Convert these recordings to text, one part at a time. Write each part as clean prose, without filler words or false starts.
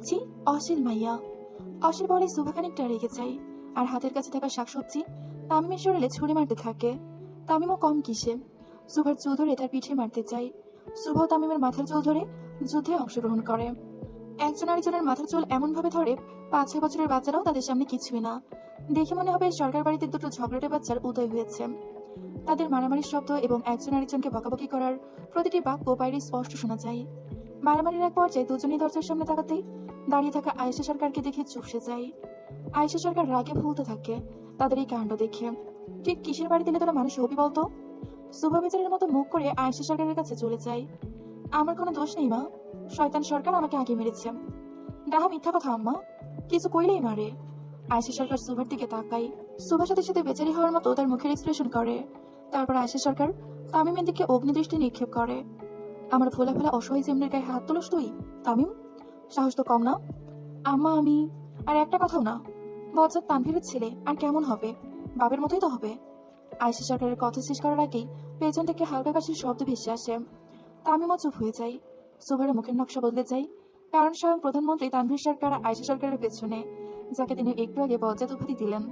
ছি, অশীল মাইয়া। অশীল বলে সুভা খানিকটা রেগে যায়, আর হাতের কাছে থাকা শাকসবজি তামিমের শরীরে ছুঁড়ে মারতে থাকে। তামিমও কম কিসে, সুভার চুল ধরে তার পিঠে মারতে চায়। সুভাও তামিমের মাথার চুল ধরে যুদ্ধে অংশগ্রহণ করে। একজন আরেকজনের মাথার চুল এমন ভাবে ধরে 5-6 বছরের বাচ্চারাও তাদের সামনে কিছুই না। দেখে মনে হবে সরকার বাড়িতে দুটো ঝগড়াটে বাচ্চার উদয় হয়েছে। তাদের মারামারির শব্দ এবং একজন আরেকজনকে বকাবকি করার প্রতিটি বাক্য বাইরে স্পষ্ট শোনা যায়। মারামারির এক পর্যায়ে দুজনেই দরজার সামনে তাকাতেই দাঁড়িয়ে থাকা আয়েশা সরকারকে দেখে চুপসে যায়। আয়েশা সরকার রাগে ফুলতে থাকে তাদের এই কাণ্ড দেখে। ঠিক কিসের বাড়ি দিলে তোরা মানুষ হবি বলতো? সুভা বেচারের মতো মুখ করে আয়েশা সরকারের কাছে চলে যায়। আমার কোনো দোষ নেই মা, শয়তান সরকার আমাকে আগে মেরেছে। ডাহা মিথ্যা কথা আম্মা, কিছু কইলেই মারে। আয়েশা সরকার সুভার দিকে তাকায়। সুভার সাথে সাথে বেচারি হওয়ার মতো তার মুখের এক্সপ্রেশন করে। তারপর আয়েশা সরকার তামিমের দিকে অগ্নিদৃষ্টি নিক্ষেপ করে। আমার ফোলা ফোলা অসহায় জেমনের গায়ে হাত তুলস তুই? তামিম, সাহস তো কম না। আম্মা আমি আর একটা কথাও না। বজ্জাত তানভীরের ছেলে আর কেমন হবে? বাবের মতোই তো হবে। আয়েশা সরকারের কথা শেষ করার আগেই পেছন থেকে হালকা কাশির শব্দ ভেসে আসে। তামিমও চুপ হয়ে যায়। সুভারের মুখের নকশা বদলে যায়, কারণ স্বয়ং প্রধানমন্ত্রী তানভীর সরকার আয়েশা সরকারের পেছনে, যাকে তিনি একটু আগে বজ্জাত উপাধি দিলেন।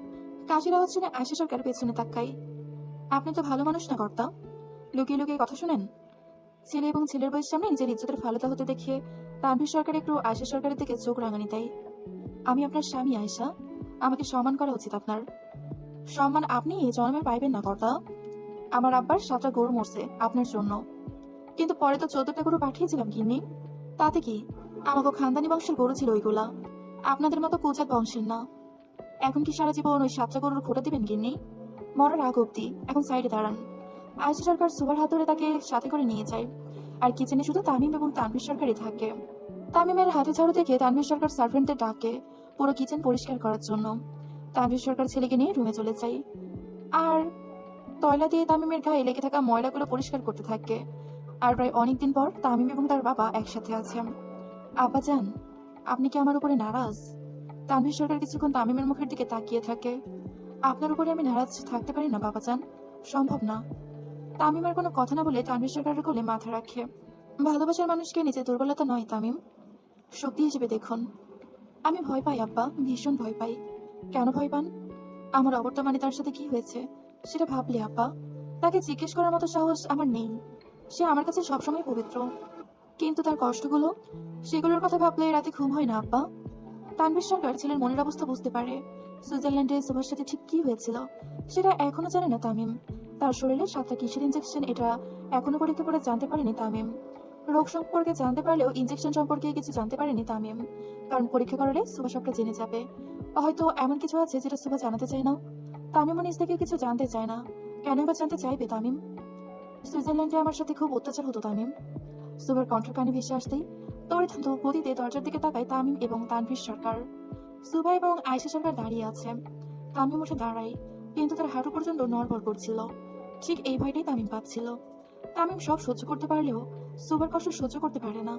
কাশির আওয়াজ শুনে আয়েশা সরকার পেছনে তাকায়। আপনি তো ভালো মানুষ না কর্তা, লুকিয়ে লুকিয়ে কথা শুনেন? ছেলে এবং ছেলের বয়স সামনে নিজের ইজ্জতের ফালুদা হতে দেখে তানভীর সরকার একটু আয়েশা সরকারের দিকে চোখ রাঙানি দেয়। আমি আপনার স্বামী আয়েশা, আমাকে সম্মান করা উচিত আপনার। সম্মান আপনি এই জন্মে পাইবেন না কর্তা। আমার আব্বার 7টা গরু মরছে আপনার জন্য, কিন্তু পরে তো 14টা গরু পাঠিয়েছিলাম গিন্নি। তাতে কি, আমাকে খানদানি বংশের গরু ছিল ওইগুলা, আপনাদের মতো কুজাত বংশের না। এখন কি সারা জীবন ওই 7টা গরুর খোটা দিবেন গিন্নি? মরার আগ অব্দি এখন সাইডে দাঁড়ান। আয়েশা সরকার সুভার হাত ধরে তাকে সাথে করে নিয়ে যায়। আর কিচেনে শুধু তামিম এবং তানভীর সরকারই থাকে। তামিমের হাতে ঝাড়ু দেখে তানভীর সরকার সার্ভেন্টদের ডাকে পুরো কিচেন পরিষ্কার করার জন্য। তানভীর সরকার ছেলেকে নিয়ে রুমে চলে যায়, আর তয়লা দিয়ে তামিমের গায়ে লেগে থাকা ময়লাগুলো পরিষ্কার করতে থাকে। আর প্রায় অনেকদিন পর তামিম এবং তার বাবা একসাথে আছে। আব্বা যান, আপনি কি আমার উপরে নারাজ? তানভীর সরকার কিছুক্ষণ তামিমের মুখের দিকে তাকিয়ে থাকে। আপনার উপরে আমি নারাজ থাকতে পারি না বাবা যান, সম্ভব না। তামিম আর কোনো কথা না বলে তানভীর সরকারের কোলে মাথা রাখে। ভালোবাসার মানুষকে নিজের দুর্বলতা নয় তামিম, শক্তি হিসেবে দেখুন। আমি ভয় পাই আব্বা, ভীষণ ভয় পাই। কেন ভয় পান? আমার অবর্তমানে তার সাথে কি হয়েছে সেটা ভাবলে আব্বা, তাকে জিজ্ঞেস করার মতো সাহস আমার নেই। সে আমার কাছে সবসময় পবিত্র, কিন্তু তার কষ্টগুলো, সেগুলোর কথা ভাবলে রাতে ঘুম হয় না আব্বা। তানভীর সরকার ছেলের মনের অবস্থা বুঝতে পারে। সুইজারল্যান্ডে সুভার সাথে ঠিক কি হয়েছিল সেটা এখনো জানে না তামিম। তার শরীরে 7টা কিসের ইঞ্জেকশন এটা এখনো পরীক্ষা করে জানতে পারেনি তামিম। রোগ সম্পর্কে জানতে পারলেও ইঞ্জেকশন সম্পর্কে কিছু জানতে পারেনি তামিম, কারণ পরীক্ষা করলে সুভা সবটা জেনে যাবে। হয়তো এমন কিছু আছে যেটা সুভা জানাতে চায় না। তামিমও নিজ থেকে কিছু জানতে চায় না। কেন বা জানতে চাইবে তামিম? সুইজারল্যান্ডে আমার সাথে খুব অত্যাচার হতো তামিম। সুভার কণ্ঠ কানে ভেসে আসতেই তড়িৎ গতিতে দরজার দিকে তাকায় তামিম এবং তানভীর সরকার। সুভা এবং আয়েশা সরকার দাঁড়িয়ে আছে। তামিম উঠে দাঁড়ায়, কিন্তু তার হাঁটু পর্যন্ত নড়বড় করছিল। ঠিক এই ভয়টাই তামিম পাচ্ছিল। তামিম সব সহ্য করতে পারলেও সুভার কষ্ট সহ্য করতে পারে না।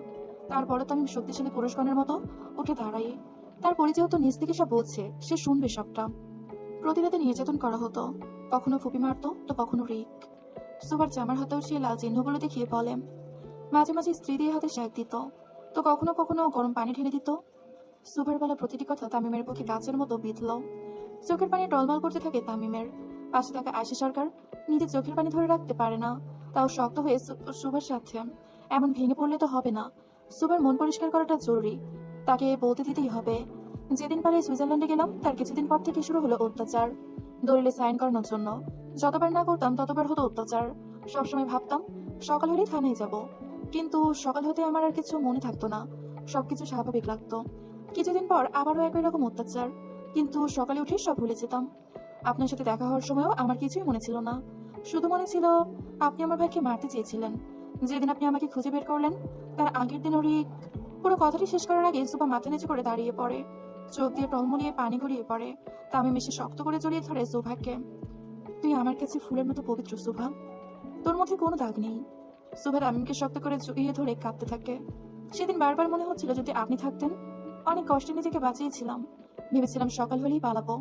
তারপরও তামিম শক্তিশালী পুরুষগণের মতো উঠে দাঁড়ায়। তার পরিচয় তো নিজ থেকে সব বলছে, সে শুনবে সবটা। প্রতি রাতে নির্যাতন করা হতো, কখনো ফুপি মারতো তো কখনো রিক। সুভার জামার হাতেও সে লাল চিহ্নগুলো দেখিয়ে বলে। মাঝে মাঝে স্ত্রী দিয়ে হাতে শাক দিত, তো কখনো কখনো গরম পানি ঢেলে দিত। সুভার বলা প্রতিটি কথা তামিমের পক্ষে গাছের মতো বিঁধল। চোখের পানি টলমল করতে থাকে তামিমের। পাশে থাকা আয়েশা সরকার নিজের চোখের পানি ধরে রাখতে পারে না, তাও শক্ত হয়ে সুভার সাথে। এমন ভেঙে পড়লে তো হবে না, সুভার মন পরিষ্কার করাটা জরুরি, তাকে বলতে দিতেই হবে। যেদিন পারে সুইজারল্যান্ডে গেলাম তার কিছুদিন পর থেকে শুরু হলো অত্যাচার। দলিলে সাইন করানোর জন্য যতবার না করতাম ততবার হতো অত্যাচার। সবসময় ভাবতাম সকাল হলেই থানায় যাব, কিন্তু সকাল হতে আমার আর কিছু মনে থাকতো না, সবকিছু স্বাভাবিক লাগতো। কিছুদিন পর আবারও একই রকম অত্যাচার, কিন্তু সকালে উঠে সব ভুলে যেতাম। আপনার সাথে দেখা হওয়ার সময়ও আমার কিছুই মনে ছিল না, শুধু মনে ছিল আপনি আমার ভাইকে মারতে চেয়েছিলেন। যেদিন আপনি আমাকে খুঁজে বের করলেন তার আগের দিন ওরই। পুরো কথাটি শেষ করার আগে সুপা মাথা নিচু করে দাঁড়িয়ে পড়ে, চোখ দিয়ে টলমলিয়ে পানি গড়িয়ে পড়ে। তামিম এসে শক্ত করে জড়িয়ে ধরে সুভাকে। তুই আমার কাছে ফুলের মতো পবিত্র সুভা, তোর মধ্যে কোনো দাগ নেই। সুভা তামিমকে শক্ত করে জড়িয়ে ধরে কাঁদতে থাকে। সেদিন বারবার মনে হচ্ছিল যদি আপনি থাকতেন। অনেক কষ্টে নিজেকে বাঁচিয়েছিলাম, ভেবেছিলাম সকাল হলেই পালাবো,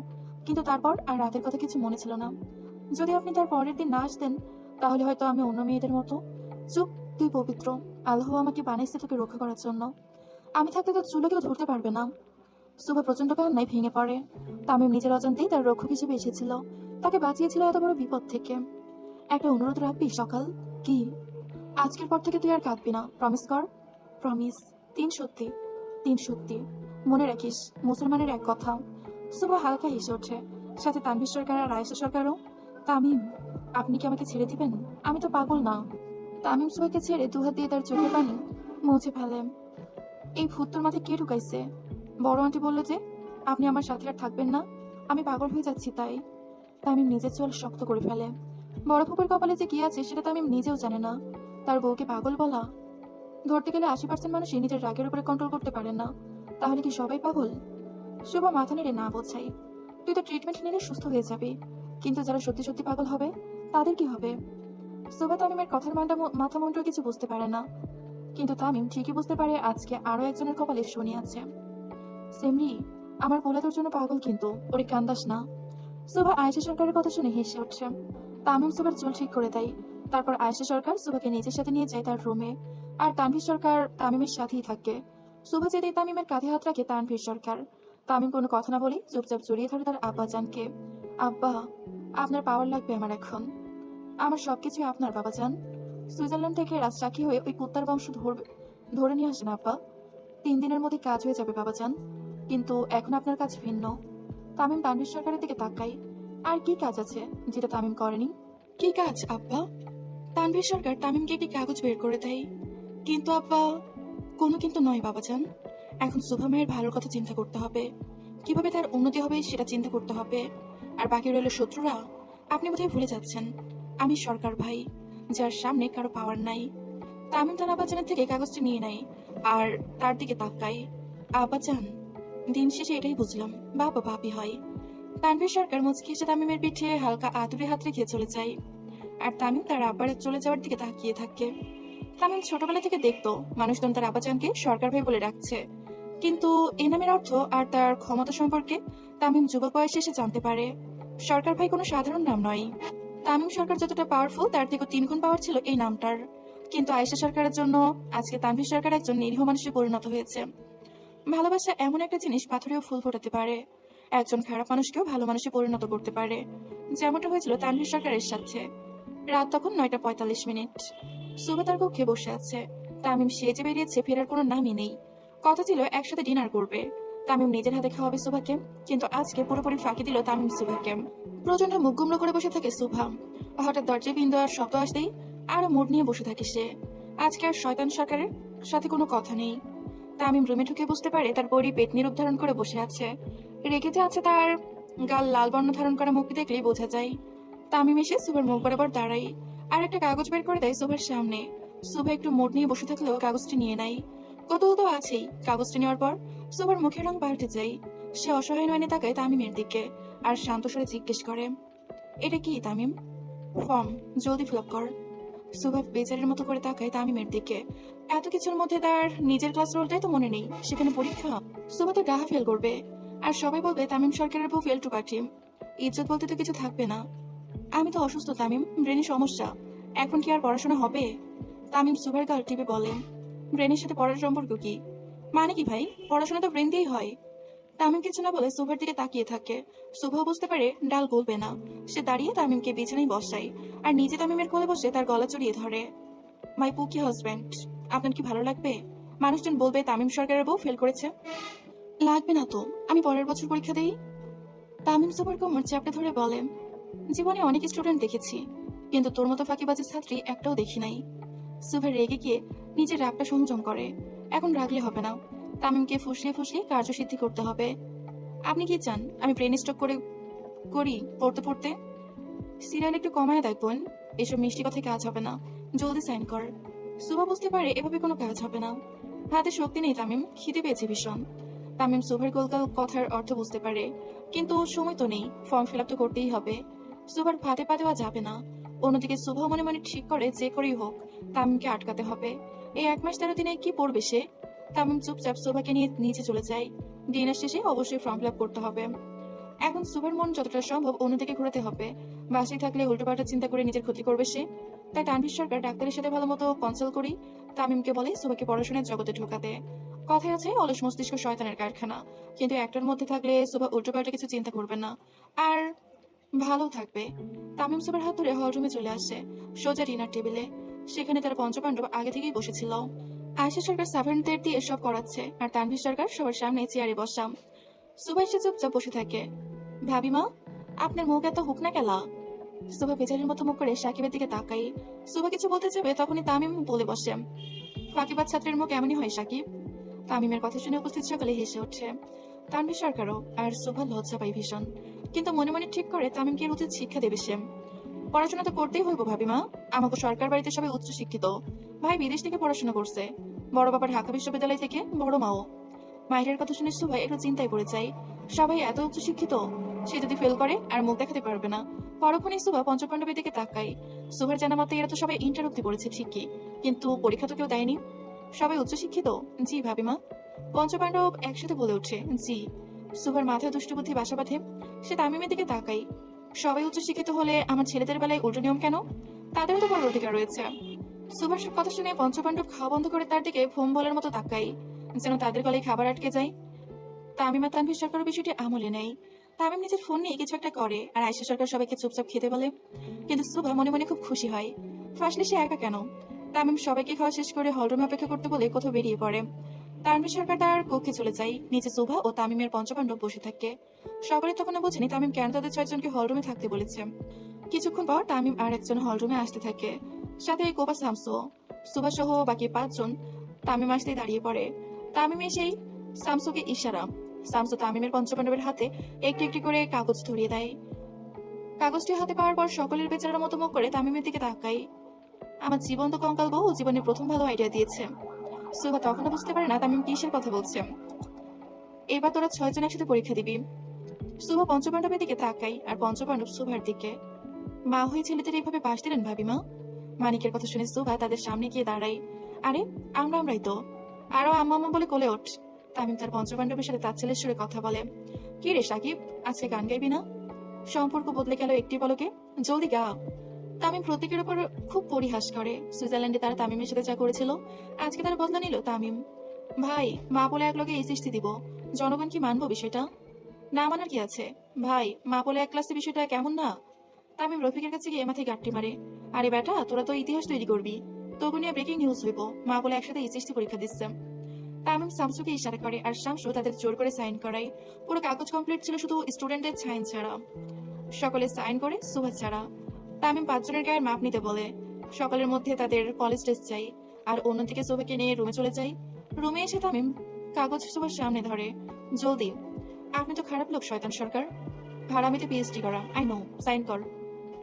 কিন্তু তারপর আর রাতের কথা কিছু মনে ছিল না। যদি আপনি তার পরের দিন না আসতেন তাহলে হয়তো আমি অন্য মেয়েদের মতো। চুপ, তুই পবিত্র, আল্লাহ আমাকে বানাইছে তোকে রক্ষা করার জন্য। আমি থাকতে তো চুলো কেউ ধরতে পারবে না। শুভ প্রচন্ড কান্নায় ভেঙে পড়ে। তামিম নিজের অজান্তেই তার রক্ষক হিসেবে এসেছিল, তাকে বাঁচিয়েছিল এত বড় বিপদ থেকে। একটা অনুরোধ রাখবি সকাল? কি? আজকের পর থেকে তুই আর কাঁদবি না, প্রমিস কর। প্রমিস। 3 সত্যি। 3 সত্যি। মনে রাখিস, মুসলমানের এক কথা। শুভ হালকা হেসে ওঠে, সাথে তানভীর সরকার আর আয়েশা সরকারও। তামিম, আপনি কি আমাকে ছেড়ে দিবেন? আমি তো পাগল না। তামিম শুভকে ছেড়ে দুহাত দিয়ে তার চোখের পানি মুছে ফেলে। এই ভূতটার মাথায় কে ঢুকাইছে? বড় আন্টি বললো যে আপনি আমার সাথে আর থাকবেন না। আমি পাগল হয়ে যাচ্ছি তাই। তামিম নিজের চোল শক্ত করে ফেলে। বড় ফুপের কপালে যে কি আছে সেটা তামিম নিজেও জানে না। তার বউকে পাগল বলা? ধরতে গেলে 80% মানুষই নিজের রাগের উপরে কন্ট্রোল করতে পারেন না। তাহলে কি সবাই পাগল? শুভ মাথা নেড়ে না বোঝাই। তুই তো ট্রিটমেন্ট নিলে সুস্থ হয়ে যাবি, কিন্তু যারা সত্যি সত্যি পাগল হবে তাদের কি হবে? শুভ তামিমের কথার মাথা মন্ত্র কিছু বুঝতে পারে না, কিন্তু তামিম ঠিকই বুঝতে পারে আজকে আরো একজনের কপালে শনি আছে। সেমরি, আমার বলে তোর জন্য পাগল, কিন্তু ওরে কান্দাস না। সুভা আয়েশা সরকারের কথা শুনে হেসে উঠছে। তামিম সুভার চুল ঠিক করে দেয়। তারপর আয়েশা সরকার সুভাকে নিজের সাথে নিয়ে যায় তার রুমে। আর তানভীর সরকার তামিমের সাথেই থাকে। সুভা যেতেই তামিমের কাঁধে হাত রাখে তানভীর সরকার। তামিম কোনো কথা না বলে চুপচাপ জড়িয়ে ধরে তার আব্বাজানকে। আব্বা, আপনার পাওয়ার লাগবে আমার এখন। আমার সবকিছু আপনার বাবাজান। সুইজারল্যান্ড থেকে রাজসাক্ষী হয়ে ওই কুত্তার বংশ ধরে নিয়ে আসেন আব্বা। 3 দিনের মধ্যে কাজ হয়ে যাবে বাবাজান, কিন্তু এখন আপনার কাজ ভিন্ন। তামিম তানভীর সরকারের দিকে তাকায়। আর কি কাজ আছে যেটা তামিম করেনি? কি কাজ আব্বা? তানভীর সরকার তামিমকে একটি কাগজ বের করে দেয়। কিন্তু আব্বা। কোনো কিন্তু নয় বাবাজান। এখন শুভা মায়ের ভালোর কথা চিন্তা করতে হবে, কিভাবে তার উন্নতি হবে সেটা চিন্তা করতে হবে। আর বাকি রইল শত্রুরা। আপনি বোধহয় ভুলে যাচ্ছেন, আমি সরকার ভাই, যার সামনে কারো পাওয়ার নাই। তামিম তার আব্বাজানের থেকে কাগজটি নিয়ে নেয় আর তার দিকে তাকায়। আব্বাজান, দিন শেষে এটাই বুঝলাম, বাবা বাপি হয়। তানভীর সরকার মুচকি এসে তামিমের পিঠে হালকা আদুরে হাত রেখে চলে যায়। আর তামিম তার আব্বার চলে যাওয়ার দিকে তাকিয়ে থাকে। তামিম ছোটবেলা থেকে দেখতো মানুষজন তার আব্বাজানকে সরকার ভাই বলে ডাকছে, কিন্তু এই নামের অর্থ আর তার ক্ষমতা সম্পর্কে তামিম যুবক বয়সে এসে জানতে পারে। সরকার ভাই কোনো সাধারণ নাম নয়। তামিম সরকার যতটা পাওয়ারফুল তার থেকে 3 গুণ পাওয়ার ছিল এই নামটার। কিন্তু আয়েশা সরকারের জন্য আজকে তানভীর সরকার একজন নিরীহ মানুষে পরিণত হয়েছে। ভালোবাসা এমন একটা জিনিস, পাথরেও ফুল ফোটাতে পারে। একজন খারাপ মানুষকেও ভালো মানুষে পরিণত করতে পারে, যেমনটা হয়েছিল তানভীর সরকারের সাথে। রাত তখন 9টা 45 মিনিট। সুভা তার কক্ষে বসে আছে। তামিম সেজে বেরিয়েছে, ফেরার কোনো নামই নেই। কথা ছিল একসাথে ডিনার করবে, তামিম নিজের হাতে খাওয়াবে সুভাকে, কিন্তু আজকে পুরোপুরি ফাঁকি দিল তামিম সুভাকে। প্রচন্ড মুখ গুমড়ো করে বসে থাকে সুভা। হঠাৎ দরজায় বিন্দু আর শব্দ আসতেই আরো মুড নিয়ে বসে থাকে সে। আজকে আর শয়তান সরকারের সাথে কোনো কথা নেই। তামিম রুমে ঢুকে বুঝতে পারে তার বড়ি পেট নিরূপ ধারণ করে বসে আছে। রেগে যে আছে তার গাল লাল বর্ণ ধারণ করা মুখটি দেখলেই বোঝা যায়। তামিম এসে সুভার মুখ বরাবর দাঁড়াই আর একটা কাগজ বের করে দেয় সুভার সামনে। সুভা একটু মোট নিয়ে বসে থাকলেও কাগজটি নিয়ে নেয়। কৌতূহল তো আছেই। কাগজটি নেওয়ার পর সুভার মুখের রং পাল্টে যায়। সে অসহায় নয়নে তাকায় তামিমের দিকে আর শান্ত স্বরে জিজ্ঞেস করে, এটা কি তামিম? ফর্ম, জলদি ফিল আপ কর। সুভা বেচারের মতো করে তাকায় তামিমের দিকে। এত কিছুর মধ্যে তার নিজের ক্লাস রোলটাই তো মনে নেই, সেখানে পরীক্ষা। সুভা তো ডাহা ফেল করবে, আর সবাই বলবে তামিম সরকারের বউ ফেল টু পার্টি। ইজ্জত বলতে তো কিছু থাকবে না। আমি তো অসুস্থ তামিম, ব্রেনের সমস্যা। এখন কি আর পড়াশোনা হবে? তামিম সুভার গাল টিপে বলে, ব্রেনের সাথে পড়ার সম্পর্ক কি? মানে কি ভাই, পড়াশোনা তো ব্রেন দিয়েই হয়। তামিম কিছু না বলে সুভার দিকে তাকিয়ে থাকে। সুভা বুঝতে পারে ডাল গলবে না। সে দাঁড়িয়ে তামিমকে বিছানায় বসায় আর নিজে তামিমের কোলে বসে তার গলা জড়িয়ে ধরে। মাই পুকি হাজব্যান্ড, আপনার কি ভালো লাগবে মানুষজন বলবে তামিম সরকারের বউ ফেল করেছে? লাগবে না তো, আমি পরের বছর পরীক্ষা দেই। তামিম সুভার কোমর চাপড়ে ধরে বলে, জীবনে অনেক স্টুডেন্ট দেখেছি, কিন্তু তোর মতো ফাঁকিবাজি ছাত্রী একটাও দেখি নাই। সুভা রেগে গিয়ে নিজের রাগটা সংযম করে। এখন রাগলে হবে না, তামিমকে ফুসলিয়ে ফুসলিয়ে কার্যসিদ্ধি করতে হবে। আপনি কি চান আমি ব্রেন স্ট্রোক করি পড়তে পড়তে? সিরিয়াল একটু কমায় দেখবেন, এসব মিষ্টি কথায় কাজ হবে না। জলদি সাইন কর। সুভা বুঝতে পারে এভাবে কোনো কাজ হবে না। হাতে শক্তি নেই তামিম, খিদে পেয়েছে ভীষণ। তামিম সুভার গোলগাল কথার অর্থ বুঝতে পারে, কিন্তু সময় তো নেই, ফর্ম ফিল আপ তো করতেই হবে। সুভার ফাঁদে পা দেওয়া যাবে না। অন্যদিকে সুভা মনে মনে ঠিক করে যে করেই হোক তামিমকে আটকাতে হবে। এই 1 মাস 13 দিনে কি পড়বে সে? তামিম চুপচাপ সুভাকে নিয়ে নিচে চলে যায়। ডিনার শেষে অবশ্যই ফর্ম ফিল আপ করতে হবে। এখন সুভার মন যতটা সম্ভব অন্যদিকে ঘোরাতে হবে। বাসায় থাকলে উল্টোপাল্টা চিন্তা করে নিজের ক্ষতি করবে সে। তাই তানভীর সরকার ডাক্তারের সাথে ভালো মতো কনসাল্ট করি তামিমকে বলে সুভাকে পড়াশোনার জগতে ঢোকাতে। কথায় আছে অলস মস্তিষ্ক শয়তানের কারখানা, কিন্তু একটার মধ্যে থাকলে সুভা উল্টোপাল্টা কিছু চিন্তা করবে না, আর ভালো থাকবে। তামিম সুভার হাত ধরে হল রুমে চলে আসে, সোজা ডিনার টেবিলে। সেখানে তার পঞ্চপাণ্ডব আগে থেকেই বসেছিল। আয়েশা সরকার সার্ভেন্টদের দিয়ে সব করাচ্ছে, আর তানভীর সরকার সবার সামনে চেয়ারে বসাম। সুভা এসে চুপচাপ বসে থাকে। ভাবি মা, আপনার মুখ এত হুক না কেলা? সুভা বেচারির মতো মুখ করে সাকিবের দিকে তাকাই। সুভা কিছু বলতে যাবে তখনই তামিম বলে বসে, ফাঁকিবাজ ছাত্রের মুখ এমনই হয় সাকিব। তামিমের কথা শুনে উপস্থিত সকলে হেসে ওঠে। তানভীর সরকারও আর সুভা লজ্জা পাই ভীষণ, কিন্তু মনে মনে ঠিক করে তামিমকে উচিত শিক্ষা দেবে সে। পড়াশোনা তো করতেই হইব ভাবি মা, আমাকে সরকার বাড়িতে সবাই উচ্চ শিক্ষিত। ভাই বিদেশ থেকে পড়াশোনা করছে, বড় বাবার ঢাকা বিশ্ববিদ্যালয় থেকে, বড় মাও। মাহিরের কথা শুনে সুভা একটু চিন্তায় পড়ে যায়। সবাই এত উচ্চ শিক্ষিত, সে যদি ফেল করে আর মুখ দেখাতে পারবে না। পরক্ষণেই সুভা পঞ্চপাণ্ডবের দিকে তাকাই। সুভার জানা মতে এরা তো সবাই ইন্টার অব্দি পড়েছে ঠিকই, কিন্তু পরীক্ষা তো কেউ দেয়নি। সবাই উচ্চ শিক্ষিত? জি ভাবিমা। পঞ্চপাণ্ডব একসাথে বলে উঠছে জি। সুভার মাথায় দুষ্টবুদ্ধি বাসা বাঁধে। সে তামিমের দিকে তাকাই। সবাই উচ্চ শিক্ষিত হলে আমার ছেলেদের বেলায় উল্টো নিয়ম কেন? তাদেরও তো বড় অধিকার রয়েছে। সুভার কথা শুনে পঞ্চপাণ্ডব খাওয়া বন্ধ করে তার দিকে ফোম বলার মতো তাকাই, যেন তাদের গলায় খাবার আটকে যায়। তামিম আর তানভীর সরকারের বিষয়টি আমলে নেই। তামিম নিজের ফোন নিয়ে কিছু একটা করে, আর আয়েশা সরকার সবাইকে চুপচাপ খেতে বলে। কিন্তু সুভা মনে মনে খুব খুশি হয়। ফাঁসলে সে একা কেন? তামিম সবাইকে খাওয়া শেষ করে হলরুমে অপেক্ষা করতে বলে কোথাও বেরিয়ে পড়ে। তানভীর সরকার তার কক্ষে চলে যায়। নিচে সুভা ও তামিমের পঞ্চপাণ্ডব বসে থাকে। সকলে তখনও বোঝেনি তামিম কেন তাদের 6 জনকে হলরুমে থাকতে বলেছে। কিছুক্ষণ পর তামিম আর একজন হলরুমে আসতে থাকে, সাথে কোপা শামসু। সুভা সহ বাকি 5 জন তামিম আসতেই দাঁড়িয়ে পড়ে। তামিম এসেই শামসুকে ইশারা। শামসু তামিমের পঞ্চপাণ্ডবের হাতে একটি একটি করে কাগজ ধরিয়ে দেয়। কাগজটি হাতে পাওয়ার পর সকলের বেচারার মতো মুখ করে তামিমের দিকে তাকাই। আমার জীবন্ত কঙ্কাল বউ জীবনের প্রথম ভালো আইডিয়া দিয়েছে। সুভা তখনও বুঝতে পারে না তামিম কিসের কথা বলছে। এবার তোরা 6 জন একসাথে পরীক্ষা দিবি। সুভা পঞ্চপাণ্ডবের দিকে তাকাই, আর পঞ্চপাণ্ডব সুভার দিকে। মা হয়ে ছেলেদের এইভাবে পাশ দিলেন ভাবিমা? মানিকের কথা শুনে সুভা তাদের সামনে গিয়ে দাঁড়াই। আরে আমরাই তো। আরো আম্মা আম্মা বলে কোলে ওঠ। তামিম তার পঞ্চপাণ্ডবের সাথে তাচ্ছেলের সুরে কথা বলে। কি রে সাকিব, আজকে গান গাইবি না? সম্পর্ক বদলে গেল একটি পলকে, জলদি গা। তামিম প্রত্যেকের উপর খুব পরিহাস করে। সুইজারল্যান্ডে তারা তামিমের সাথে যা করেছিল, আজকে তার বদলা নিল তামিম। ভাই, মা বলে এক লগে এই সৃষ্টি দিব, জনগণ কি মানবো বিষয়টা? না মানার কি আছে ভাই, মা বলে এক ক্লাসে বিষয়টা কেমন না? তামিম রফিকের কাছে গিয়ে মাথায় গাঁটটি মারে। আরে বেটা, তোরা তো ইতিহাস তৈরি করবি, তবু নিয়ে ব্রেকিং নিউজ হইব মা বলে একসাথে এইচএসসি পরীক্ষা দিচ্ছে। তামিম শামসুকে ইশারা করে, আর শামসু তাদের জোর করে সাইন করায়। পুরো কাগজ কমপ্লিট ছিল শুধু স্টুডেন্টের সাইন ছাড়া। সকলে সাইন করে সুভা ছাড়া। তামিম 5 জনের গায়ের মাপ নিতে বলে। সকালের মধ্যে তাদের কলেজ ড্রেস চাই, আর অন্যদিকে সুভাকে নিয়ে রুমে চলে যাই। রুমে এসে তামিম কাগজ সুভার সামনে ধরে। জলদি। আপনি তো খারাপ লোক শয়তান সরকার। ভাড়ামিতে পিএইচডি করা, আই নো, সাইন কর।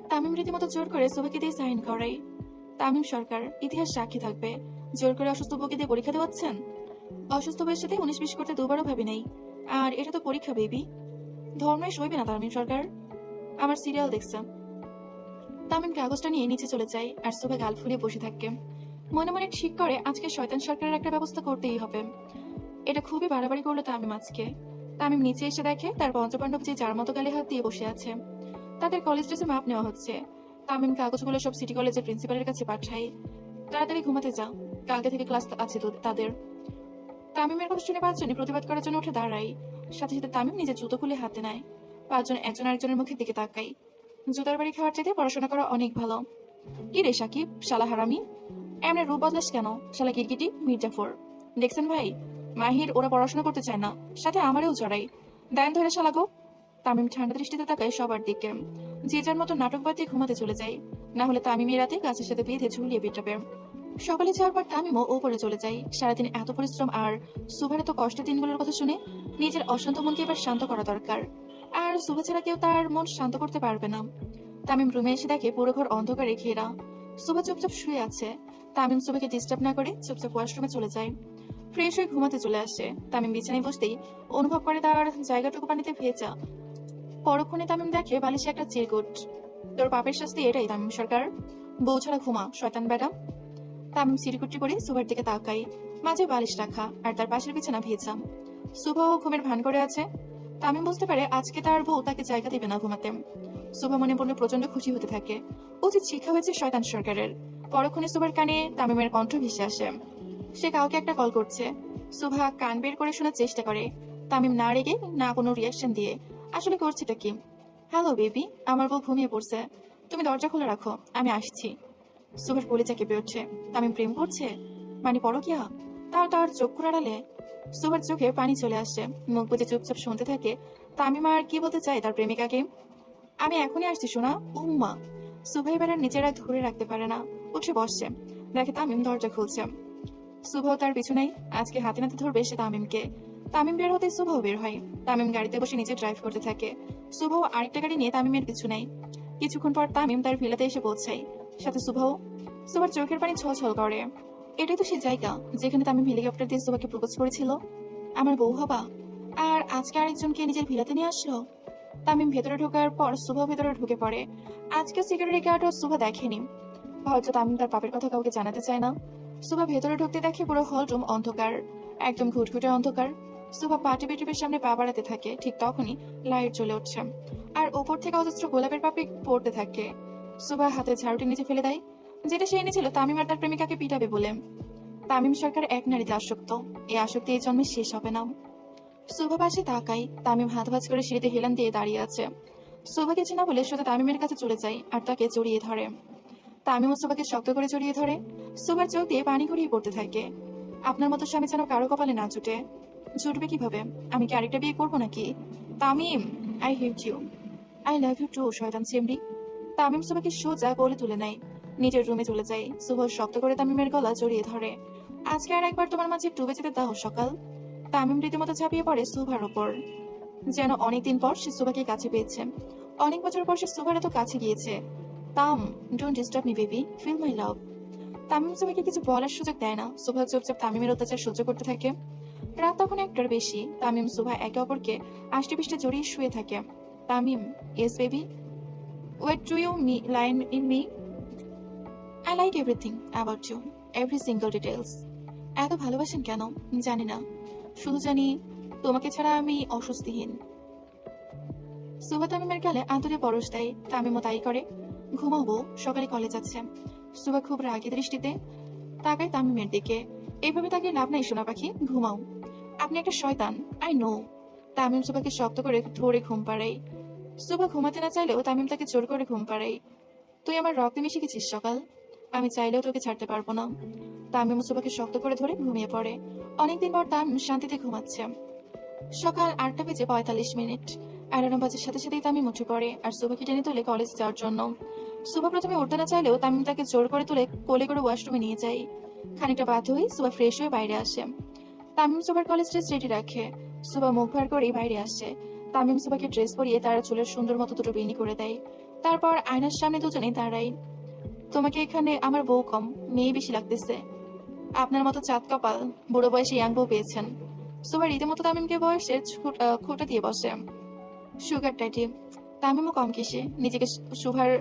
তামিম রীতিমতো জোর করে সুভাকে দিয়ে সাইন করাই। তামিম সরকার, ইতিহাস সাক্ষী থাকবে, জোর করে অসুস্থ বউকে দিয়ে পরীক্ষা দেওয়াচ্ছেন? অসুস্থ বউয়ের সাথে 19-20 করতে দুবারও ভাবি নাই, আর এটা তো পরীক্ষা বেবি। ধর্মে সইবে না তামিম সরকার, আমার সিরিয়াল দেখছে। তামিম কাগজটা নিয়ে নিচে চলে যায়, আর সুভা গাল ফুলিয়ে বসে থাকে। মনে মনে ঠিক করে আজকে শয়তান সরকারের একটা ব্যবস্থা করতেই হবে। এটা খুবই বাড়াবাড়ি করলো তামিম আজকে। তামিম নিচে এসে দেখে তার পঞ্চপাণ্ডব যে যার মতো গালে হাত দিয়ে বসে আছে। তাদের কলেজ ড্রেসে মাপ নেওয়া হচ্ছে। তামিম কাগজগুলো সব সিটি কলেজের প্রিন্সিপালের কাছে পাঠাই। তাড়াতাড়ি ঘুমাতে যা, কালকে থেকে ক্লাস আছে তো তাদের। তামিমের কথা শুনে 5 জনই প্রতিবাদ করার জন্য উঠে দাঁড়াই। সাথে সাথে তামিম নিজের জুতো খুলে হাতে নেয়। 5 জন একজন আরেকজনের মুখের দিকে তাকাই। জুতার বাড়ি খাওয়ার চাইতে পড়াশোনা করা অনেক ভালো। কি রে সাকিব, শালা হারামি, এমনি রূপ বদলাস কেন? শালা কিরকিটি মির্জাফর। দেখছেন ভাই, মাহির ওরা পড়াশোনা করতে চায় না, সাথে আমারও জড়াই। দেন ধরে শালা গো। তামিম ঠান্ডা দৃষ্টিতে তাকায় সবার দিকে। যে যার মতো নাটক বাদ দিয়ে ঘুমাতে চলে যায়, না হলে তামিমের রাতে গাছের সাথে বেঁধে ঝুলিয়ে পিটাবে। সকালে যাওয়ার পর তামিমও ওপরে চলে যায়। সারাদিন এত পরিশ্রম আর সুভার এত কষ্টের দিনগুলোর কথা শুনে নিজের অশান্ত মনকে এবার শান্ত করা দরকার। আর সুভা ছাড়া কেউ তার মন শান্ত করতে পারবে না। তামিম রুমে এসে দেখে পুরো ঘর অন্ধকারে ঘেরা। সুভা চুপচাপ শুয়ে আছে। তামিম সুভাকে ডিস্টার্ব না করে চুপচাপ ওয়াশরুমে চলে যায়। ফ্রেশ হয়ে ঘুমাতে চলে আসে। তামিম বিছানায় বসতেই অনুভব করে তার জায়গাটুকু পানিতে ভেজা। পরক্ষণে তামিম দেখে বালিশে একটা চিরকুট। তোর পাপের শাস্তি এটাই তামিম সরকার, বউ ছাড়া ঘুমা শয়তান বেটা। তামিম চিরকুটটি করে সুভার দিকে তাকাই। মাঝে বালিশ রাখা, আর তার পাশের বিছানা ভেজা। সুভাও ঘুমের ভান করে আছে। তামিম বুঝতে পারে আজকে তার বউ তাকে জায়গা দেবে না ঘুমাতে। সুভা মনে পড়লে প্রচন্ড খুশি হতে থাকে। উচিত শিক্ষা হয়েছে শয়তান সরকারের। পরক্ষণে সুভার কানে তামিমের কণ্ঠ ভেসে আসে। সে কাউকে একটা কল করছে। সুভা কান বের করে শোনার চেষ্টা করে। তামিম না রেগে না কোনো রিয়াকশন দিয়ে আসলে করছেটা কি। হ্যালো বেবি, আমার বউ ঘুমিয়ে পড়ছে, তুমি দরজা খুলে রাখো, আমি আসছি। সুভার কলিজা কেঁপে উঠছে। তামিম প্রেম করছে মানে পরকিয়া? তার চক্ষু আড়ালে সুভার চোখে পানি চলে আসছে। মুখ বুজে চুপচাপ শুনতে থাকে তামিম আর কি বলতে চায় তার প্রেমিকাকে। আমি এখনই আসছি শোনা। উম্মা। সুভা এবার আর নিজেরা ধরে রাখতে পারে না, উঠে বসছে। দেখে তামিম দরজা খুলছে। সুভাও তার পিছু নেই। আজকে হাতে নাতে ধরবে সে তামিমকে। তামিম বের হতে সুভাও বের হয়। তামিম গাড়িতে বসে নিচে ড্রাইভ করতে থাকে। সুভাও আরেকটা গাড়ি নিয়ে তামিমের পিছু নেয়। কিছুক্ষণ পর তামিম তার ভিলাতে এসে পৌঁছায়, সাথে সুভাও। সুভার চোখের পানি ছলছল করে। এটাই তো সে জায়গা যেখানে তামিম হেলিকপ্টার দিয়ে সুভাকে প্রপোজ করেছিল। আমার বউ হবা, আর আজকে আরেকজনকে নিজের ভিলাতে নিয়ে আসলো। তামিম ভেতরে ঢোকার পর সুভা ভেতরে ঢুকে পড়ে। আজকে সিকিউরিটি গার্ডও সুভা দেখেনি। হয়তো তামিম তার পাপের কথা কাউকে জানাতে চায় না। সুভা ভেতরে ঢুকতে দেখে পুরো হল রুম অন্ধকার, একদম ঘুটঘুটে অন্ধকার। সুভা পা টিপে টিপে সামনে পা বাড়াতে থাকে। ঠিক তখনই লাইট জ্বলে উঠছে, আর ওপর থেকে অজস্র গোলাপের পাপড়ি পড়তে থাকে। সুভা হাতে ঝাড়ুটি নিচে ফেলে দেয়, যেটা সে এনেছিল তামিম আর তার প্রেমিকাকে পিটাবে বলে। তামিম সরকার এক নারীতে আসক্ত। এই আসক্তি এই জন্মে শেষ হবে না। সুভা পাশে তাকাই। তামিম হাত ভাঁজ করে সিঁড়িতে হেলান দিয়ে দাঁড়িয়ে আছে। সুভা কিছু না বলে শুধু তামিমের কাছে চলে যায় আর তাকে জড়িয়ে ধরে। তামিমও সুভাকে শক্ত করে জড়িয়ে ধরে। সুভার চোখ দিয়ে পানি গড়িয়ে পড়তে থাকে। আপনার মতো স্বামী যেন কারো কপালে না জুটে। জুটবে কিভাবে? আমি কি আরেকটা বিয়ে করবো নাকি? Tamim, I hate you. I love you too শয়তান চেমড়ি। তামিম সুভাকে সোজা কোলে তুলে নেয়। নিজের রুমে চলে যায়। সুভা শক্ত করে তামিমের গলা জড়িয়ে ধরে। আজকে আর একবার তোমার মাঝে ডুবে যেতে দাও সকাল। তামিম রীতিমতো ঝাঁপিয়ে পড়ে সুভার ওপর। যেন অনেকদিন পর সে সুভাকে কাছে পেয়েছে। অনেক বছর পর সে সুভার এত কাছে গিয়েছে। তাম, don't disturb me baby, feel my love. Tamim সুভাকে কিছু বলার সুযোগ দেয় না। সুভা চুপচাপ তামিমের অত্যাচার সহ্য করতে থাকে। রাত তখন একটার বেশি। তামিম সুভা একে অপরকে আষ্টে পিষ্টে জড়িয়ে শুয়ে থাকে। Tamim, yes baby, what do you me line in me? I like everything about you, every single details. এত ভালোবাসেন কেন জানি না, শুধু জানি তোমাকে ছাড়া আমি অস্বস্তিহীন। সুভা তামিমের গালে আদরে পরশ দেয়। তামিমও তাই করে। ঘুমাবো, সকালে কলেজ আছে। সুভা খুব রাগী দৃষ্টিতে তাকায় তামিমের দিকে। এইভাবে তাকে লাভ নাই সোনা পাখি, ঘুমাও। আপনি একটা শয়তান, আই নো। তামিম সুভাকে শক্ত করে ধরে ঘুম পাড়ায়। সুভা ঘুমাতে না চাইলেও তামিম তাকে জোর করে ঘুম পাড়ায়। তুই আমার রক্তে মিশে গেছিস সকাল, আমি চাইলেও তোকে ছাড়তে পারবো না। তামিম সুভাকে শক্ত করে ধরে ঘুমিয়ে পড়ে। অনেকদিন পর তামিম শান্তিতে ঘুমাচ্ছে। সকাল 8:45। অ্যালার্ম বাজার সাথে সাথেই তামিম উঠে পড়ে আর সুভাকে টেনে তুলে কলেজে যাওয়ার জন্য। সুভা প্রথমে উঠতে না চাইলেও তামিম তাকে জোর করে তুলে কোলে করে ওয়াশরুমে নিয়ে যায়। খানিকটা বাধ্য হয়ে সুভা ফ্রেশ হয়ে বাইরে আসে। তামিম সুভার কলেজ ড্রেস রেডি রাখে। সুভা মুখ ভার করেই বাইরে আসছে। তামিম সুভাকে ড্রেস পরিয়ে তার চুলের সুন্দর মতো দুটো বেনি করে দেয়। তারপর আয়নার সামনে দুজনেই দাঁড়ায়। তোমাকে এখানে আমার বউ কম, মেয়ে বেশি লাগতেছে। আপনার মতো চাঁদ কপাল বুড়ো বয়সে ইয়াং বউ পেয়েছেন। সুভা রীতিমতো তামিমকে বয়সে খোঁটা দিয়ে বসে। Sugar daddy. তামিমও কম কিসে নিজেকে সুভার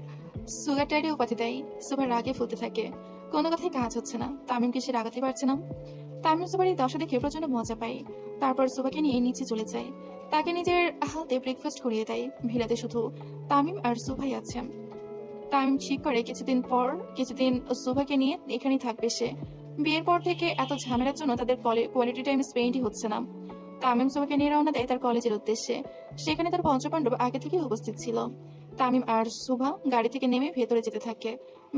সুগার ড্যাডি উপাধি দেয়। সুভার রাগে ফুলতে থাকে। কোনো কথাই কাজ হচ্ছে না। তামিম কিসে রাগাতে পারছে না। তামিম সুভার এই দশা দেখে প্রচন্ড মজা পায়। তারপর সুভাকে নিয়ে নিচে চলে যায়। তাকে নিজের হাতে ব্রেকফাস্ট করিয়ে দেয়। ভিলাতে শুধু তামিম আর সুভাই আছে। তামিম ঠিক করে কিছুদিন সুভাকে নিয়ে এখানেই থাকবে সে। বিয়ের পর থেকে এত ঝামেলার জন্য তাদের কোয়ালিটি টাইম স্পেন্ডই হচ্ছে না। তামিম সুভাকে নিয়ে রওনা দেয় তার কলেজের উদ্দেশ্যে। সেখানে তার পঞ্চপাণ্ডব আগে থেকে উপস্থিত ছিল। তামিম আর সুভা গাড়ি থেকে নেমে ভেতরে যেতে থাকে।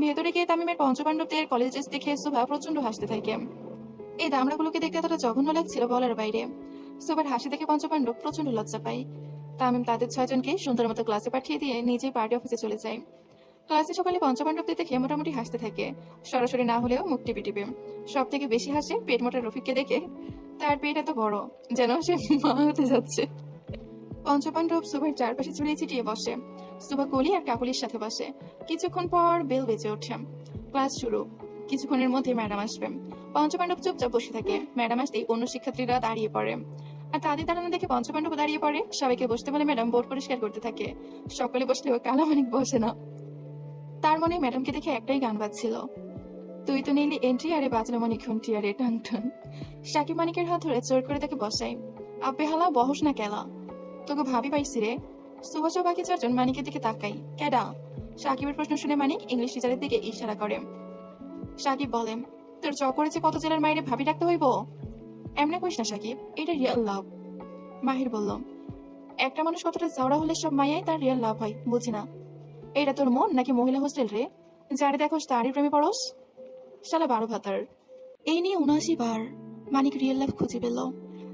ভেতরে গিয়ে তামিমের পঞ্চপাণ্ডবদের কলেজ ড্রেস দেখে সুভা প্রচন্ড হাসতে থাকে। এই দামড়াগুলোকে দেখতে এতটা জঘন্য লাগছিল বলার বাইরে। সুভার হাসি দেখে পঞ্চপাণ্ডব প্রচন্ড লজ্জা পায়। তামিম তাদের 6জনকে সুন্দর মতো ক্লাসে পাঠিয়ে দিয়ে নিজেই পার্টি অফিসে চলে যায়। ক্লাসে সকালে পঞ্চপাণ্ডবদের দেখে মোটামুটি হাসতে থাকে, সরাসরি না হলেও মুখ টিপে টিপে। সব থেকে বেশি হাসে পেট মোটা রফিককে দেখে। তার পেট এত বড় যেন সে মা হতে যাচ্ছে। পঞ্চপাণ্ডব সুভার চারপাশে ছড়িয়ে ছিটিয়ে বসে। সুভা কলি আর কাকুলির সাথে বসে। কিছুক্ষণ পর বেল বেজে ওঠে। ক্লাস শুরু। কিছুক্ষণের মধ্যে ম্যাডাম আসবে। পঞ্চপাণ্ডব চুপচাপ বসে থাকে। ম্যাডাম আসতেই অন্য শিক্ষার্থীরা দাঁড়িয়ে পড়ে। আর তাদের দাঁড়ানো দেখে পঞ্চপাণ্ডব দাঁড়িয়ে পড়ে। সবাইকে বসতে বলে ম্যাডাম বোর্ড পরিষ্কার করতে থাকে। সকলে বসলেও কালামানিক বসে না। তার মনে ম্যাডামকে দেখে একটাই গান বাজছিল, তুই তো নিলি এন্ট্রি আরে বাজলো মনে ঘন্টি আরে টান টান। সাকিব মানিকের হাত ধরে জোর করে তাকে বসাই। আব্বে হালা বহস না কেলা, তোকে ভাবি পাইছি রে। সুভাষ বাকি 4জন মানিকের দিকে তাকাই। কেডা? সাকিবের প্রশ্ন শুনে মানিক ইংলিশ টিচারের দিকে ইশারা করে। সাকিব বলেন, তোর চ করেছে কত জেলার মাইরে ভাবি ডাকতে হইব? এমনি কইস না সাকিব, এটা রিয়েল লাভ। মাহির বলল, একটা মানুষ কতটা চওড়া হলে সব মাইয়াই তার রিয়েল লাভ হয়, বুঝি না। এটা তোর মন নাকি মহিলা হোস্টেল রে? যারে দেখোস তারই প্রেমে পড়স। শালা 12 ভাতার। এই নিয়ে 79 বার মানিক রিয়েল লাভ খুঁজে পেল।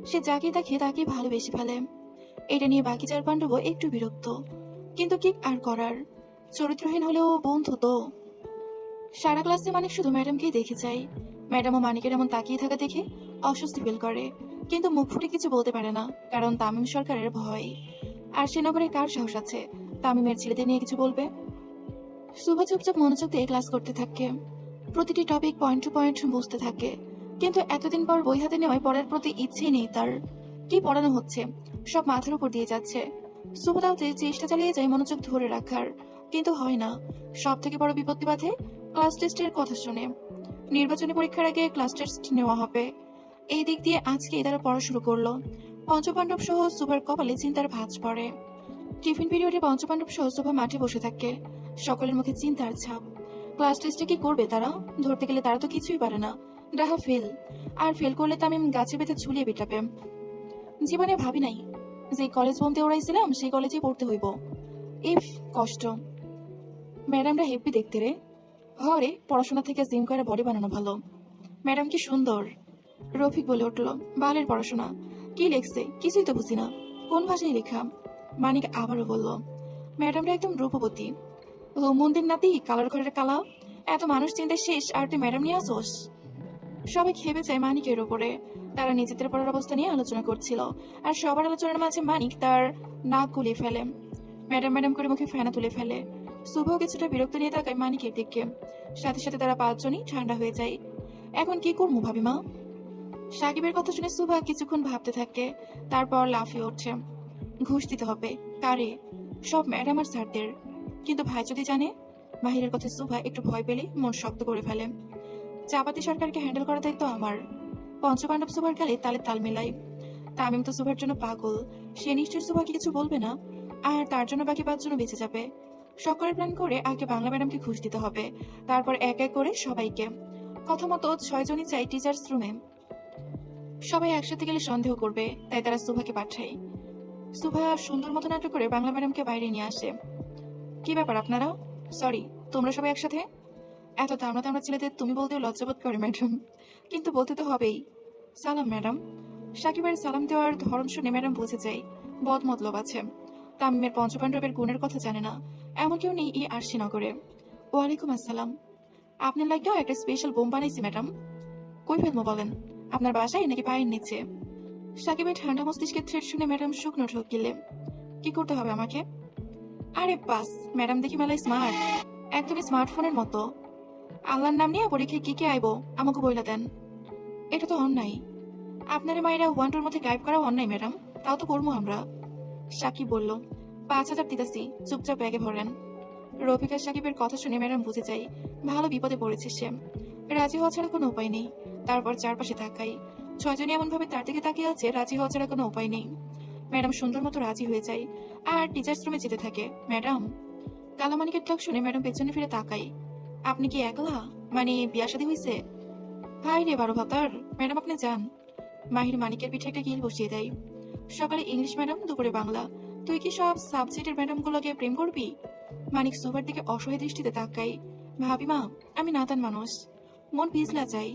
সে যাকে দেখে তাকে ভালোবেসে ফেলে। এটা নিয়ে বাকি 4 পাণ্ডবও একটু বিরক্ত, কিন্তু কি আর করার, চরিত্রহীন হলেও বন্ধু তো। সারা ক্লাসে মানিক শুধু ম্যাডামকেই দেখে যায়। ম্যাডামও মানিকের এমন তাকিয়ে থাকা দেখে অস্বস্তি ফিল করে, কিন্তু মুখ ফুটে কিছু বলতে পারে না, কারণ তামিম সরকারের ভয়। আর সে নগরে কার সাহস আছে তামিমের ছেলেদের নিয়ে কিছু বলবে? শুভ চুপচাপ মনোযোগ দিয়ে ক্লাস করতে থাকে, প্রতিটি টপিক পয়েন্ট টু পয়েন্ট বুঝতে থাকে। কিন্তু এতদিন পর বই হাতে নেওয়ায় পড়ার প্রতি ইচ্ছেই নেই তার। কি পড়ানো হচ্ছে সব মাথার উপর দিয়ে যাচ্ছে। শুভ তাও চেষ্টা চালিয়ে যায় মনোযোগ ধরে রাখার, কিন্তু হয় না। সব থেকে বড় বিপত্তি বাধে ক্লাস টেস্টের কথা শুনে। নির্বাচনী পরীক্ষার আগে ক্লাস টেস্ট নেওয়া হবে, এই দিক দিয়ে আজকে তারা পড়া শুরু করলো। পঞ্চপাণ্ডব সহ শুভার কপালে চিন্তার ভাঁজ পড়ে। টিফিন পিরিয়ডে পঞ্চপাণ্ডব সহ শুভা মাঠে বসে থাকে, সকলের মুখে চিন্তার ছাপ। ক্লাস টেস্টে কি করবে তারা? ধরতে গেলে তারা তো কিছুই পারে না, ডাহা ফেল। আর ফেল করলে তামিম গাছে বেঁধে ঝুলিয়ে পিটাবে। জীবনে ভাবি নাই যে কলেজ বলতে ওড়াইছিলাম সেই কলেজে পড়তে হইব। ইফ কষ্ট। ম্যাডামরা হেপি দেখতে রে। হরে পড়াশোনা থেকে জিম করে বডি বানানো ভালো। ম্যাডাম কি সুন্দর। রফিক বলে উঠল, বালের পড়াশোনা, কি লেখছে কিছুই তো বুঝি না, কোন ভাষায় লেখা? মানিক আবারও বলল, ম্যাডামরা একদম রূপবতী। ও মন্দির নাতি, কালার ঘরের কালা, এত মানুষ চিন্তা শেষ আর তুই ম্যাডাম নিয়ে আসোস? সবাই খেপে যায় মানিকের ওপরে। তারা নিজেদের পড়ার অবস্থা নিয়ে আলোচনা করছিল, আর সবার আলোচনার মাঝে মানিক তার নাক গুলিয়ে ফেলে, ম্যাডাম ম্যাডাম করে মুখে ফেনা তুলে ফেলে। শুভ কিছুটা বিরক্ত নিয়ে তাকায় মানিকের দিকে। সাথে সাথে তারা 5 জনই ঠান্ডা হয়ে যায়। এখন কি করবো ভাবি মা? সাকিবের কথা শুনে সুভা কিছুক্ষণ ভাবতে থাকে, তারপর লাফিয়ে উঠছে। ঘুষ দিতে হবে। কারে? সব ম্যাডাম আর স্যারদের। কিন্তু ভাই যদি জানে? মাহিরের কথা সুভা একটু ভয় পেলে মন শক্ত করে ফেলে। চাপাতি সরকারকে হ্যান্ডেল করা দায়িত্ব আমার। পঞ্চপাণ্ডব সুভার গালে তালে তাল মেলাই। তামিম তো সুভার জন্য পাগল, সে নিশ্চয়ই সুভাকে কিছু বলবে না, আর তার জন্য বাকি 5 জন বেঁচে যাবে। সকলের প্ল্যান করে আগে বাংলা ম্যাডামকে ঘুষ দিতে হবে, তারপর এক এক করে সবাইকে। কথা মতো 6 জনই চাই টিচার্স রুমে। সবাই একসাথে গেলে সন্দেহ করবে, তাই তারা সুভাকে পাঠায়। সুভা সুন্দর মতো নাটক করে বাংলা ম্যাডামকে বাইরে নিয়ে আসে। কি ব্যাপার আপনারা? সরি, তোমরা সবাই একসাথে? এত তামড়া তামড়া ছেলেদের তুমি বলতেও লজ্জাবোধ করে ম্যাডাম, কিন্তু বলতে তো হবেই। সালাম ম্যাডাম। সাকিবের সালাম দেওয়ার ধরন শুনে ম্যাডাম বুঝে যায় বদ মতলব আছে। তামিমের পঞ্চপাণ্ডবের গুণের কথা জানে না, এমন কেউ নেই এই আরশি নগরে। ওয়ালাইকুম আসসালাম। আপনার লাগেও একটা স্পেশাল বোম বানাইছি ম্যাডাম। কই ফেলবো বলেন? আপনার বাসায় নাকি পায়ের নিচে? সাকিবের ঠান্ডা মস্তিষ্কের থ্রেড শুনে ম্যাডাম শুকনো ঢোক গেলে, কি করতে হবে আমাকে? আরে বাস, ম্যাডাম দেখি মেলায় স্মার্ট, একদমই স্মার্টফোনের মতো। আল্লাহর নাম নিয়ে পরীক্ষায় কি কি আইবো আমাকে বইলা দেন। এটা তো অন্যায়। আপনার মায়েরা 1-2 মধ্যে গায়েব করা অন্যায় ম্যাডাম, তাও তো করবো আমরা। সাকিব বলল, 5,000 দিতেছি, চুপচাপ ব্যাগে ভরেন। রফিক আর সাকিবের কথা শুনে ম্যাডাম বুঝে যায় ভালো বিপদে পড়েছে সে। রাজি হওয়া ছাড়া কোনো উপায় নেই। তারপর চারপাশে তাকাই, 6 জনই এমন ভাবে তার দিকে তাকিয়ে আছে, রাজি হওয়া ছাড়া কোনো উপায় নেই। ম্যাডাম সুন্দর মতো রাজি হয়ে যায় আর টিচার্স রুমে যেতে থাকে। ম্যাডাম। কালামানিকের ডাক শুনে ম্যাডাম পেছনে ফিরে তাকাই। আপনি কি একলা? মানে বিয়া শাদী হয়েছে? হাই রে 12 ভাতার, ম্যাডাম আপনি যান। মাহির মানিকের পিঠে একটা কিল বসিয়ে দেয়। সকালে ইংলিশ ম্যাডাম, দুপুরে বাংলা, তুই কি সব সাবজেক্টের ম্যাডাম গুলোকে প্রেম করবি? মানিক সুভার দিকে অসহায় দৃষ্টিতে তাকাই। ভাবি মা, আমি নাতান মানুষ, মন পিছলা যাই,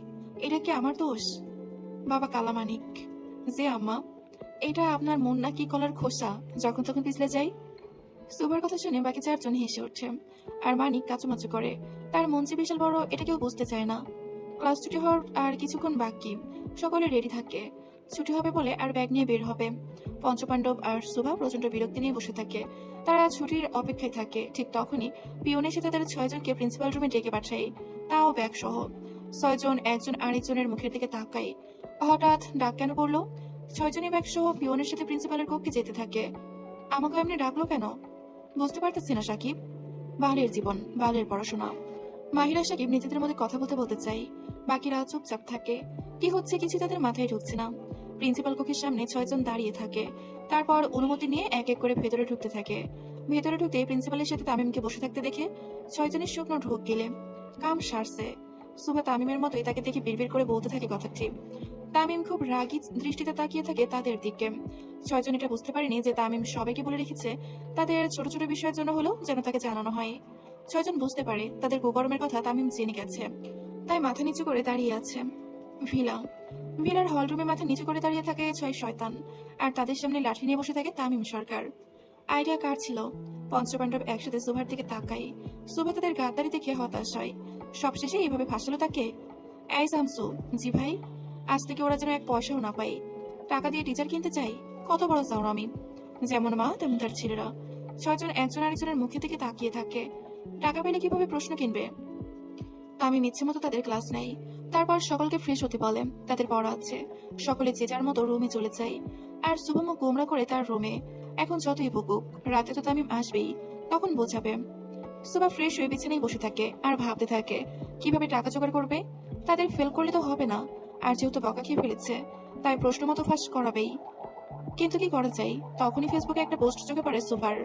এটা কি আমার দোষ? বাবা কালামানিক, যে আম্মা, এটা আপনার মন নাকি কলার খোসা যখন তখন পিছলে যাই? সুভার কথা শুনে বাকি 4 জন হেসে উঠছে, আর মানিক কাচুমাচু করে। তার মন যে বিশাল বড় এটা কেউ বুঝতে চায় না। ক্লাস ছুটি হওয়ার আর কিছুক্ষণ বাকি, সকলে রেডি থাকে। ছুটি হবে বলে আর ব্যাগ নিয়ে বের হবে। পঞ্চপাণ্ডব আর সুভা প্রচন্ড বিরক্তি নিয়ে বসে থাকে। তারা ছুটির অপেক্ষায় থাকে। ঠিক তখনই পিয়ন এসে তাদের 6 জনকে প্রিন্সিপাল রুমে ডেকে পাঠায়, তাও ব্যাগ সহ। 6 জন একজন আরেকজনের মুখের দিকে তাকায়। হঠাৎ ডাক কেন পড়লো? 6 জনই ব্যাগ সহ পিয়নের সাথে প্রিন্সিপালের কক্ষে যেতে থাকে। আমাকে এমনি ডাকলো কেন বুঝতে পারতেছি না সাকিব। বালের জীবন, বালের পড়াশোনা। মাহিরা সাকিব নিজেদের মধ্যে কথা বলতে বলতে চাই, বাকিরা চুপচাপ থাকে। কি হচ্ছে কিছু তাদের মাথায় ঢুকছে না। প্রিন্সিপাল কক্ষের সামনে 6 জন দাঁড়িয়ে থাকে, তারপর অনুমতি নিয়ে এক এক করে ভেতরে ঢুকতে থাকে। ভেতরে ঢুকতে প্রিন্সিপালের সাথে তামিমকে বসে থাকতে দেখে 6 জনের শুকনো ঢোক গেলে। কাম সারছে। সুভা তামিমের মতোই তাকে দেখে বিড়বিড় করে বলতে থাকে কথাটি। তামিম খুব রাগী দৃষ্টিতে তাকিয়ে থাকে তাদের দিকে। ছয়জন এটা বুঝতে পারেনি যে তামিম সবাইকে বলে রেখেছে তাদের ছোট ছোট বিষয়ের জন্য হলেও যেন তাকে জানানো হয়। ছয়জন বুঝতে পারে তাদের কুকর্মের কথা তামিম জেনে গেছে, তাই মাথা নিচু করে দাঁড়িয়ে আছে। ভিলা ভিলার হলরুমে মাথা নিচু করে দাঁড়িয়ে থাকে ছয় শয়তান, আর তাদের সামনে লাঠি নিয়ে বসে থাকে তামিম সরকার। আইডিয়া কার ছিল? পঞ্চপাণ্ডব একসাথে সুভার দিকে তাকায়। সুভা তাদের গাদ্দারি দেখে হতাশ হয়। সবশেষে এইভাবে ফাঁসালো তাকে। এই শামসু, জি ভাই। আজ থেকে ওরা যেন এক পয়সাও না পায়। টাকা দিয়ে টিচার কিনতে চাই? কত বড় চাও আমি? যেমন মা তেমন তার ছেলেরা। ছয়জন একজন আরেকজনের মুখে দিকে তাকিয়ে থাকে। টাকা পেলে কিভাবে প্রশ্ন কিনবে? তামিম ইচ্ছে মতো তাদের ক্লাস নেয়। তারপর সকলকে ফ্রেশ হতে বলে। তাদের পড়া আছে। সকলে যে যার মতো রুমে চলে যায়। আর শুভম গোমরা করে তার রুমে। এখন যতই বকুক, রাতে তো তামিম আসবেই, তখন বোঝাবে। সুবা ফ্রেশ হয়ে বিছানায় বসে থাকে আর ভাবতে থাকে কিভাবে টাকা জোগাড় করবে। তাদের ফেল করলে তো হবে না, আর যেহেতু বকা খেয়ে ফেলেছে তাই প্রশ্ন মতো ফাঁস করাবেই। কিন্তু কি করা যায়? তখনই ফেসবুকে একটা পোস্ট চোখে পড়ে সুপার।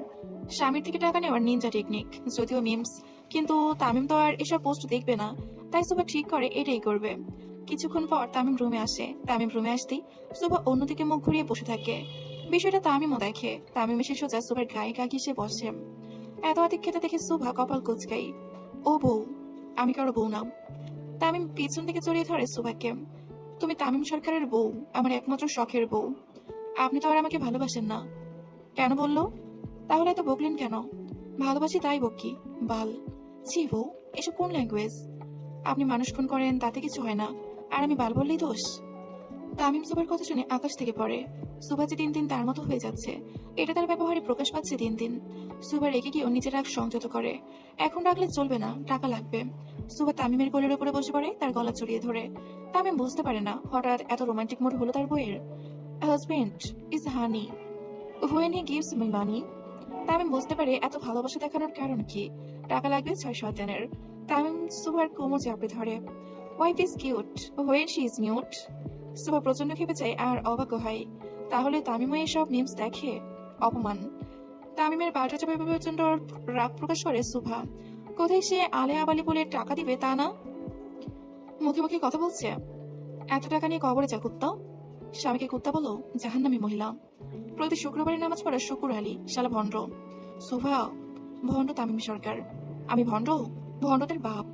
স্বামীর থেকে টাকা নেওয়ার নিনজা টেকনিক, যদিও মিমস, কিন্তু তামিম তো আর এসব পোস্ট দেখবে না, তাই সুবা ঠিক করে এটাই করবে। কিছুক্ষণ পর তামিম রুমে আসে। তামিম রুমে আসতেই সুবা অন্যদিকে মুখ ঘুরিয়ে বসে থাকে। বিষয়টা তামিমও দেখে। তামিম এসে সোজা সুবার গায়ে গা ঘেঁষে বসে। এত আদিক্ষেতা দেখে সুভা কপাল কুঁচকাই। ও বউ? আমি কারো বউ না। তামিম পিছন থেকে জড়িয়ে ধরে সুভাকে। তুমি তামিম সরকারের বউ, আমার একমাত্র শখের বউ। আপনি তো আর আমাকে ভালোবাসেন না। কেন বললো? তাহলে এত বকলেন কেন? ভালোবাসি তাই বকি। বাল। ছি বউ, এসব কোন ল্যাঙ্গুয়েজ? আপনি মানুষ খুন করেন তাতে কিছু হয় না, আর আমি বাল বললেই দোষ? তামিম সুবার কথা শুনে আকাশ থেকে পড়ে। সুবা যে দিন দিন তার মতো হয়ে যাচ্ছে, এটা তার ব্যবহারে প্রকাশ পাচ্ছে দিন দিন। সুবা রেগে গিয়েও নিজের রাগ সংযত করে। এখন রাখলে চলবে না, টাকা লাগবে। সুবা তামিমের কোলের উপরে বসে পড়ে, তার গলা জড়িয়ে ধরে। তামিম বুঝতে পারে না হঠাৎ এত রোমান্টিক মুড হলো তার বইয়ের। Husband is honey when he gives me মানি। তামিম বুঝতে পারে এত ভালোবাসা দেখানোর কারণ কি। টাকা লাগবে ছয় শয়তানের। তামিম সুবার কোমর চাপড়ে ধরে। Wife is cute when she is mute. Suba প্রচন্ড খেপে যায় আর অবাক হয়। তাহলে তামিমও এসব মিমস দেখে? অপমান। তামিমের পাল্টা চাপে প্রচন্ড রাগ প্রকাশ করে সুভা। কোথায় সে আলে আবালি বলে টাকা দিবে তা না, মুখে মুখে কথা বলছে। এত টাকা নিয়ে কবরে যা কুত্তা। স্বামীকে কুত্তা বলো? জাহান্নামী মহিলা। প্রতি শুক্রবারে নামাজ পড়া শুকুর আলী শালা ভণ্ড। সুভা, ভণ্ড তামিম সরকার। আমি ভণ্ড? ভণ্ডদের বাপ।